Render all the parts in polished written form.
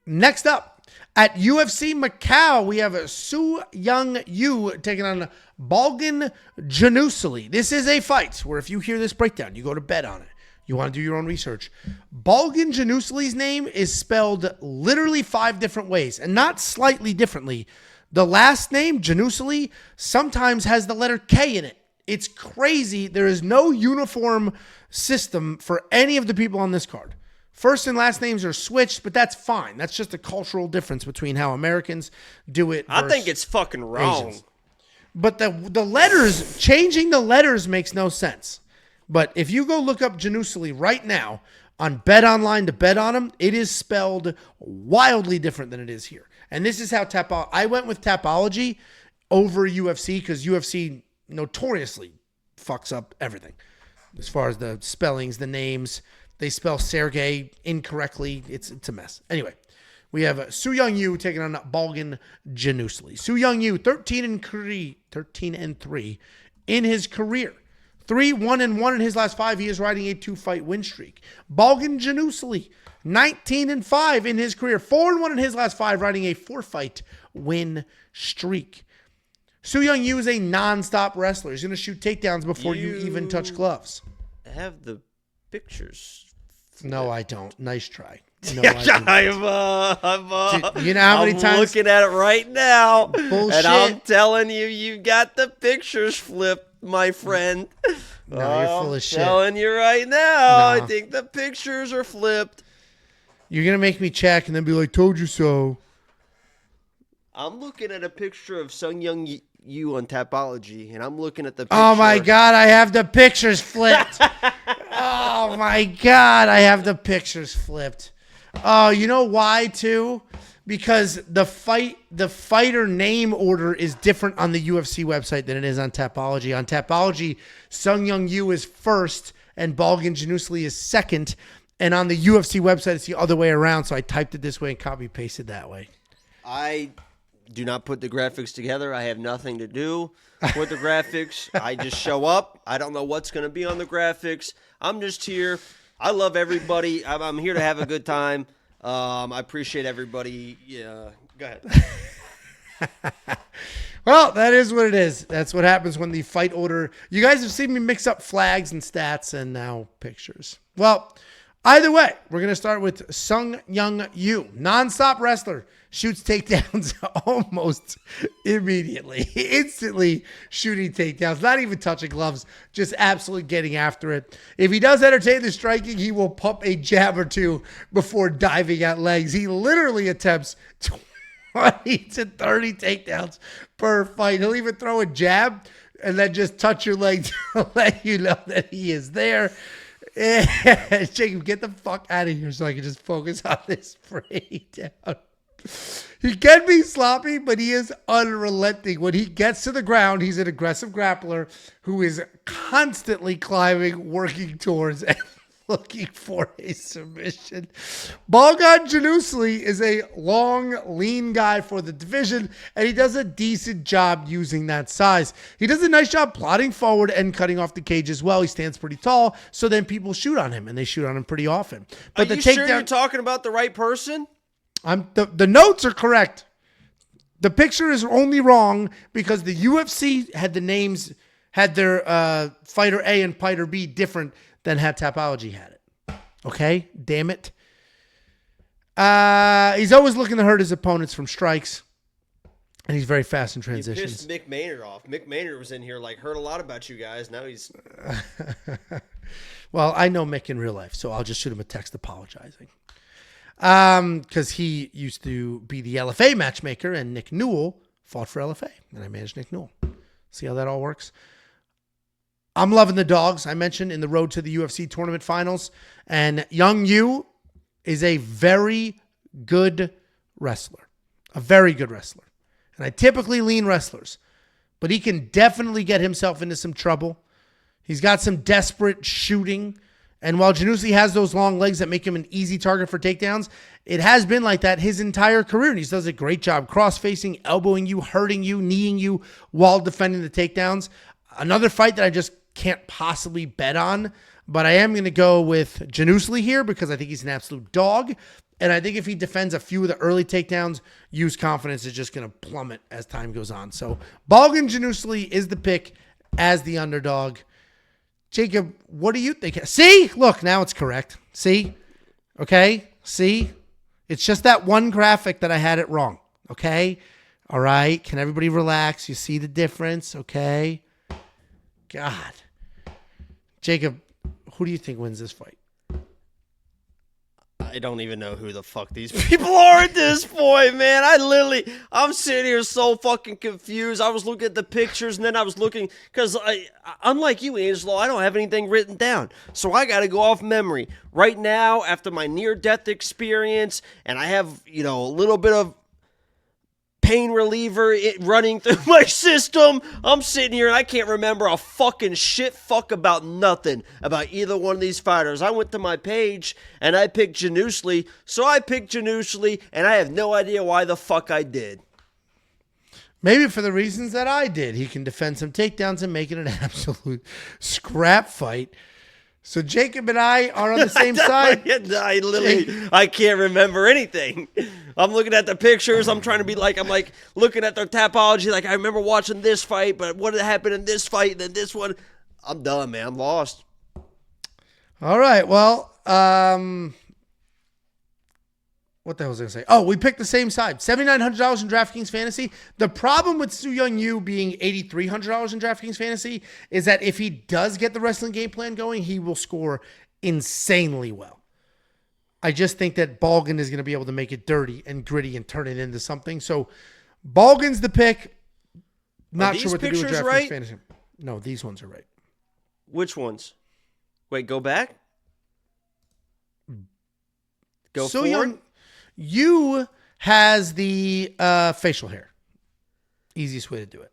Next up, at UFC Macau, we have Su Young Yu taking on Balgyn Jenisuly. This is a fight where if you hear this breakdown, you go to bet on it. You want to do your own research. Balgyn Jenisuly's name is spelled literally 5 different ways, and not slightly differently. The last name, Jenisuly, sometimes has the letter K in it. It's crazy. There is no uniform system for any of the people on this card. First and last names are switched, but that's fine. That's just a cultural difference between how Americans do it. I think it's fucking wrong. Asians. But the letters, changing the letters makes no sense. But if you go look up Jenisuly right now on BetOnline to bet on him, it is spelled wildly different than it is here. And this is how I went with Tapology over UFC because UFC notoriously fucks up everything. As far as the spellings, the names, they spell Sergey incorrectly. It's a mess. Anyway, we have Su Young Yu taking on Balgyn Jenisuly. Su Young Yu, 13-3 in his career. 3-1-1 in his last 5. He is riding a 2-fight win streak. Balgyn Jenisuly, 19-5 in his career. 4-1 in his last 5, riding a 4-fight win streak. Su Young Yu is a non-stop wrestler. He's going to shoot takedowns before you even touch gloves. I have the pictures. No, I don't. Nice try. No, Dude, you know how many times I'm looking at it right now. Bullshit. And I'm telling you, you got the pictures flipped, my friend. No, you're full of shit. I'm telling you right now, I think the pictures are flipped. You're going to make me check and then be like, told you so. I'm looking at a picture of Sung Young Yu on Tapology, and I'm looking at the picture. Oh, my God, I have the pictures flipped. Oh, my God, I have the pictures flipped. Oh, you know why, too? Because the fighter name order is different on the UFC website than it is on Tapology. On Tapology, Sung Young Yu is first and Balgyn Jenisuly is second. And on the UFC website, it's the other way around. So I typed it this way and copy-pasted that way. I do not put the graphics together. I have nothing to do with the graphics. I just show up. I don't know what's going to be on the graphics. I'm just here. I love everybody. I'm here to have a good time. I appreciate everybody. Yeah, go ahead. Well, that is what it is. That's what happens when the fight order. You guys have seen me mix up flags and stats and now pictures. Well, either way, we're going to start with Sung Young Yu. Non-stop wrestler. Shoots takedowns almost immediately. Instantly shooting takedowns. Not even touching gloves. Just absolutely getting after it. If he does entertain the striking, he will pump a jab or two before diving at legs. He literally attempts 20 to 30 takedowns per fight. He'll even throw a jab and then just touch your leg to let you know that he is there. Jacob, get the fuck out of here so I can just focus on this breakdown. He can be sloppy, but he is unrelenting. When he gets to the ground, he's an aggressive grappler who is constantly climbing, working towards, and looking for a submission. Balgyn Jenisuly is a long, lean guy for the division, and he does a decent job using that size. He does a nice job plotting forward and cutting off the cage as well. He stands pretty tall, so then people shoot on him, and they shoot on him pretty often. But Are you sure you're talking about the right person? The notes are correct. The picture is only wrong because the UFC had the names, had their fighter A and fighter B different than how Tapology had it. Okay? Damn it. He's always looking to hurt his opponents from strikes. And he's very fast in transitions. He pissed Mick Maynard off. Mick Maynard was in here, heard a lot about you guys. Now he's... Well, I know Mick in real life, so I'll just shoot him a text apologizing. Because he used to be the LFA matchmaker, and Nick Newell fought for LFA, and I managed Nick Newell. See how that all works? I'm loving the dogs. I mentioned in the road to the UFC tournament finals, and Young Yu is a very good wrestler, a very good wrestler. And I typically lean wrestlers, but he can definitely get himself into some trouble. He's got some desperate shooting. And while Jenisuly has those long legs that make him an easy target for takedowns, it has been like that his entire career. And he does a great job cross-facing, elbowing you, hurting you, kneeing you while defending the takedowns. Another fight that I just can't possibly bet on, but I am going to go with Jenisuly here because I think he's an absolute dog. And I think if he defends a few of the early takedowns, Yu's confidence is just going to plummet as time goes on. So Balgyn Jenisuly is the pick as the underdog. Jacob, what do you think? See? Look, now it's correct. See? Okay? See? It's just that one graphic that I had it wrong. Okay? All right? Can everybody relax? You see the difference? Okay? God. Jacob, who do you think wins this fight? I don't even know who the fuck these people are at this point, man. I'm sitting here so fucking confused. I was looking at the pictures, and then I was looking, because unlike you, Angelo, I don't have anything written down. So I got to go off memory. Right now, after my near-death experience, and I have, a little bit of pain reliever running through my system, I'm sitting here and I can't remember a fucking shit fuck about nothing about either one of these fighters. I went to my page and I picked Jenisuly, so I picked Jenisuly, and I have no idea why the fuck I did. Maybe for the reasons that I did. He can defend some takedowns and make it an absolute scrap fight. So Jacob and I are on the same side. I can't remember anything. I'm looking at the pictures. I'm trying to be like, looking at their topology. Like, I remember watching this fight, but what happened in this fight and then this one? I'm done, man. I'm lost. All right. Well, what the hell was I going to say? Oh, we picked the same side. $7,900 in DraftKings Fantasy. The problem with Su Young Yu being $8,300 in DraftKings Fantasy is that if he does get the wrestling game plan going, he will score insanely well. I just think that Balgyn is going to be able to make it dirty and gritty and turn it into something. So Balgyn's the pick. Not sure what to do with DraftKings Fantasy. No, these ones are right. Which ones? Wait, go back? Go Su forward? Young Yu has the facial hair. Easiest way to do it.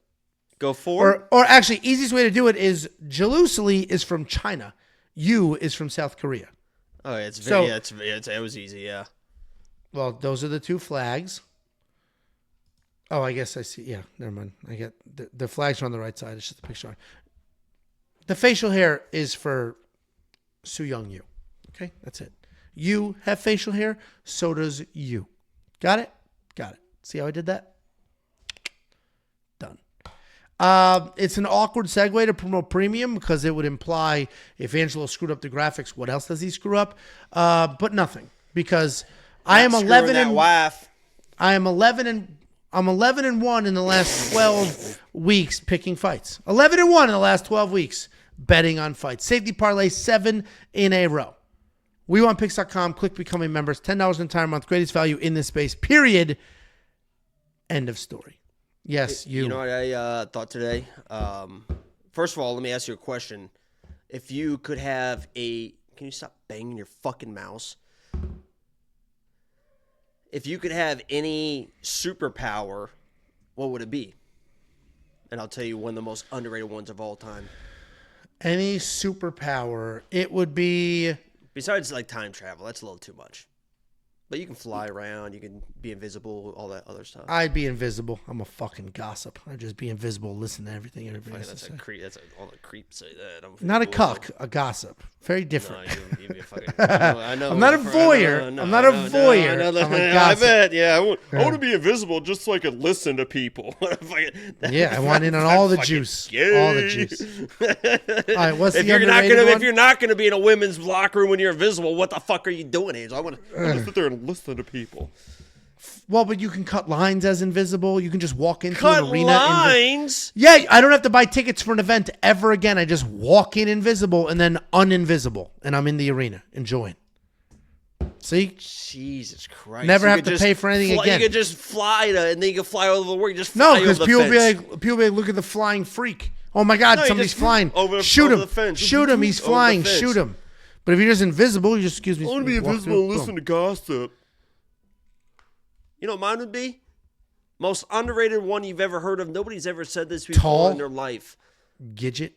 Go forward? Or actually, easiest way to do it is Jenisuly is from China. Yu is from South Korea. Oh, it was easy, yeah. Well, those are the two flags. Oh, I guess I see. Yeah, never mind. I get the flags are on the right side. It's just the picture. The facial hair is for Su Young Yu. Okay, that's it. You have facial hair, so does you. Got it? Got it. See how I did that? Done. It's an awkward segue to promote premium because it would imply if Angelo screwed up the graphics, what else does he screw up? But nothing, because I am 11 and I'm 11 and 1 in the last 12 weeks picking fights. 11 and 1 in the last 12 weeks betting on fights. Safety parlay 7 in a row. WeWantPicks.com. Click becoming members. $10 an entire month. Greatest value in this space. Period. End of story. Yes, you. You know what I thought today? First of all, let me ask you a question. If you could have can you stop banging your fucking mouse? If you could have any superpower, what would it be? And I'll tell you one of the most underrated ones of all time. Any superpower, it would be... Besides, like, time travel, that's a little too much. But you can fly around, you can be invisible, all that other stuff. I'd be invisible. I'm a fucking gossip. I'd just be invisible, listen to everything everybody has to say. That's all the creeps say that. Not a cuck, a gossip. Very different. No, you'd be a fucking... I know. I'm not a voyeur. I'm not a voyeur. I'm a gossip. I bet, yeah. I want to be invisible just so I could listen to people. Yeah, I want in on all the juice. All the juice. All right, what's the underrated one? If you're not going to be in a women's locker room when you're invisible, what the fuck are you doing, Angel? I want to sit there and listen to people. Well, but you can cut lines as invisible. You can just walk into an arena. Cut lines? Yeah, I don't have to buy tickets for an event ever again. I just walk in invisible and then uninvisible, and I'm in the arena enjoying. See? Jesus Christ. Never have to pay for anything again. You could just fly and then you can fly over the world. You just fly over the fence. No, because people be like, look at the flying freak. Oh my God, somebody's flying. Shoot him. Shoot him. He's flying. Shoot him. But if you're just invisible, you just, excuse me. I want to be invisible and listen to gossip. You know what mine would be? Most underrated one you've ever heard of. Nobody's ever said this before in their life. Gidget.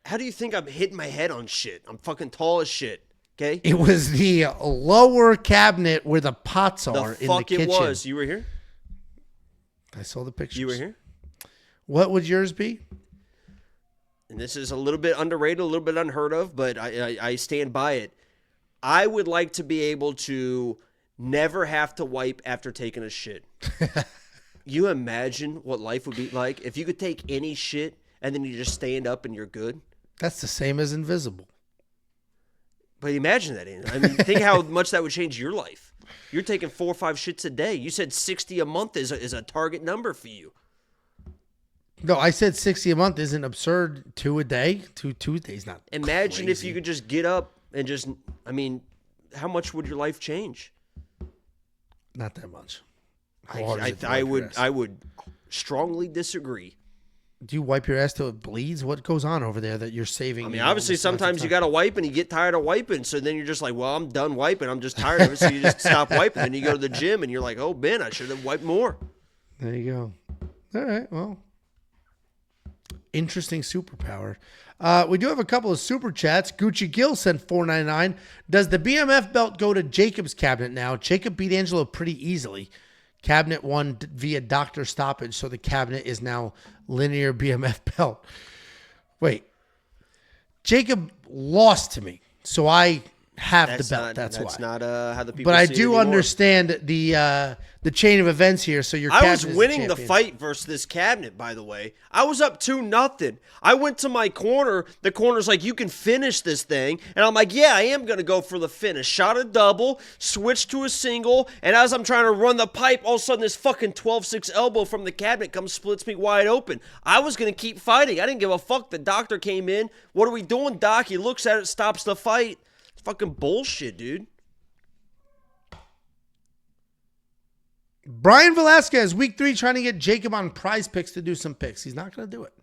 How do you think I'm hitting my head on shit? I'm fucking tall as shit. Okay? It was the lower cabinet where the pots are in the kitchen. The fuck it was. You were here? I saw the pictures. You were here? What would yours be? And this is a little bit underrated, a little bit unheard of, but I stand by it. I would like to be able to never have to wipe after taking a shit. You imagine what life would be like if you could take any shit and then you just stand up and you're good? That's the same as invisible. But imagine that. I mean, think how much that would change your life. You're taking 4 or 5 shits a day. You said 60 a month is a target number for you. No, I said 60 a month isn't absurd. 2 a day? 2 Tuesdays, not Imagine crazy. if you could just get up and just, I mean, how much would your life change? Not that much. I would strongly disagree. Do you wipe your ass till it bleeds? What goes on over there that you're saving? I mean, obviously, sometimes you got to wipe and you get tired of wiping. So then you're just like, well, I'm done wiping. I'm just tired of it. So you just stop wiping. Then you go to the gym and you're like, oh, Ben, I should have wiped more. There you go. All right. Well, interesting superpower. We do have a couple of super chats. Gucci Gill sent $4.99. Does the BMF belt go to Jacob's cabinet now? Jacob beat Angelo pretty easily. Cabinet won via doctor stoppage, so the cabinet is now linear BMF belt. Wait. Jacob lost to me, so I have the belt. That's why. That's not how the people But I see it do anymore. understand the chain of events here. So your I was cabinet is winning the champion. fight versus this cabinet, by the way. I was up 2-0. I went to my corner. The corner's like, you can finish this thing. And I'm like, yeah, I am going to go for the finish. Shot a double, switched to a single, and as I'm trying to run the pipe, all of a sudden this fucking 12-6 elbow from the cabinet comes, splits me wide open. I was going to keep fighting. I didn't give a fuck. The doctor came in. What are we doing, doc? He looks at it, stops the fight. It's fucking bullshit, dude. Brian Velasquez, week 3, trying to get Jacob on Prize Picks to do some picks. He's not going to do it.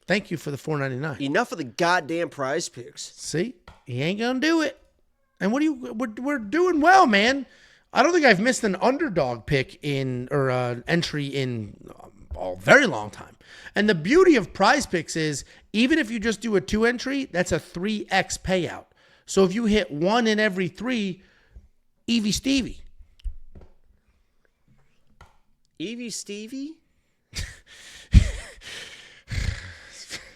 Thank you for the $4.99. Enough of the goddamn Prize Picks. See, he ain't going to do it. And we're doing well, man. I don't think I've missed an underdog pick entry in a very long time. And the beauty of Prize Picks is even if you just do a 2 entry, that's a 3x payout. So if you hit 1 in every 3, Evie Stevie. Evie Stevie?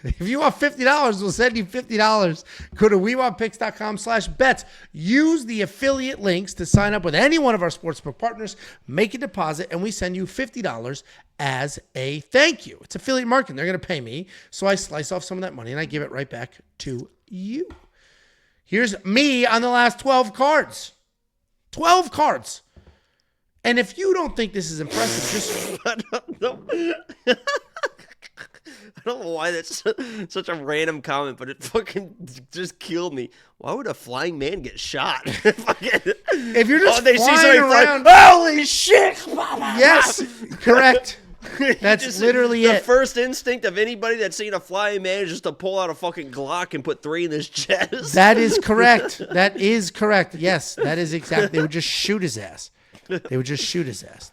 If you want $50, we'll send you $50. Go to WeWantPicks.com/bets. Use the affiliate links to sign up with any one of our sportsbook partners. Make a deposit, and we send you $50 as a thank you. It's affiliate marketing. They're going to pay me, so I slice off some of that money, and I give it right back to you. Here's me on the last 12 cards. 12 cards. And if you don't think this is impressive, just... I don't know why that's such a random comment, but it fucking just killed me. Why would a flying man get shot? If you're just they see flying somebody around... holy shit! Yes, correct. That's literally the it. first instinct of anybody that's seen a flying man is just to pull out a fucking Glock and put 3 in his chest. That is correct. That is correct. Yes, that is exactly. They would just shoot his ass. They would just shoot his ass.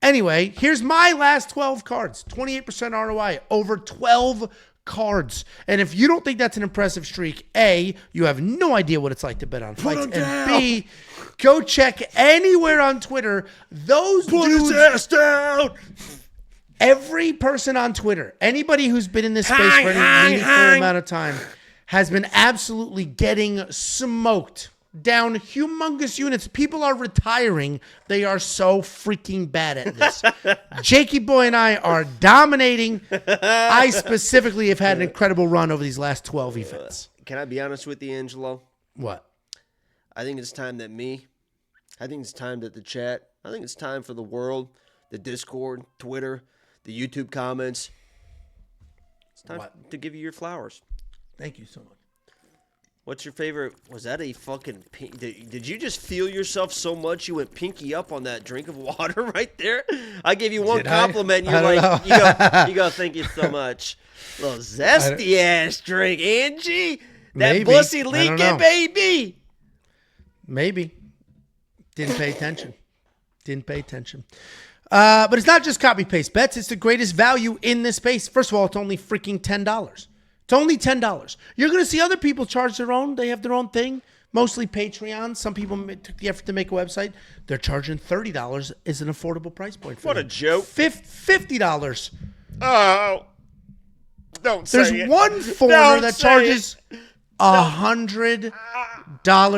Anyway, here's my last 12 cards. 28% ROI over 12 cards. And if you don't think that's an impressive streak, A, you have no idea what it's like to bet on fights. And B, go check anywhere on Twitter. Those dudes, his ass down! every person on Twitter, anybody who's been in this space for any meaningful amount of time, has been absolutely getting smoked. Down humongous units. People are retiring. They are so freaking bad at this. Jakey Boy and I are dominating. I specifically have had an incredible run over these last 12 events. Can I be honest with you, Angelo? What? I think it's time that I think it's time that the chat, I think it's time for the world, the Discord, Twitter, the YouTube comments. It's time to give you your flowers. Thank you so much. What's your favorite? Was that a fucking pink? Did you just feel yourself so much you went pinky up on that drink of water right there? I gave you one compliment. You're like, you go, thank you so much. Little zesty ass drink, Angie. That pussy leaking, baby. Maybe. Didn't pay attention. But it's not just copy paste bets. It's the greatest value in this space. First of all, it's only freaking $10. It's only $10. You're going to see other people charge their own. They have their own thing. Mostly Patreon. Some people took the effort to make a website. They're charging $30 is an affordable price point for them. What a joke. $50. Oh. Don't say There's it. one foreigner that charges $100 and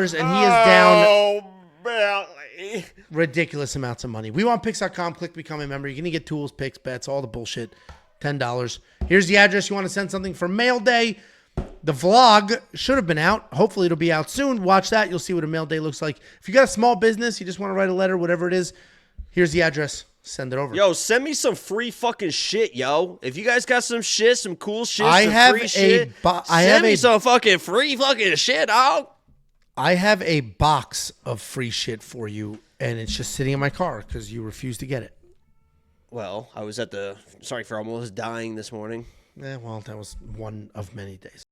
he is down BETOPENLY. Ridiculous amounts of money. We want picks.com. Click become a member. You're going to get tools, picks, bets, all the bullshit. $10. Here's the address. You want to send something for mail day. The vlog should have been out. Hopefully it'll be out soon. Watch that. You'll see what a mail day looks like. If you got a small business, you just want to write a letter, whatever it is, here's the address. Send it over. Yo, send me some free fucking shit, yo. If you guys got some shit, some cool shit, I some have free shit, send me some fucking free fucking shit, dog. I have a box of free shit for you, and it's just sitting in my car because you refuse to get it. Well, I was sorry for almost dying this morning. Well, that was one of many days.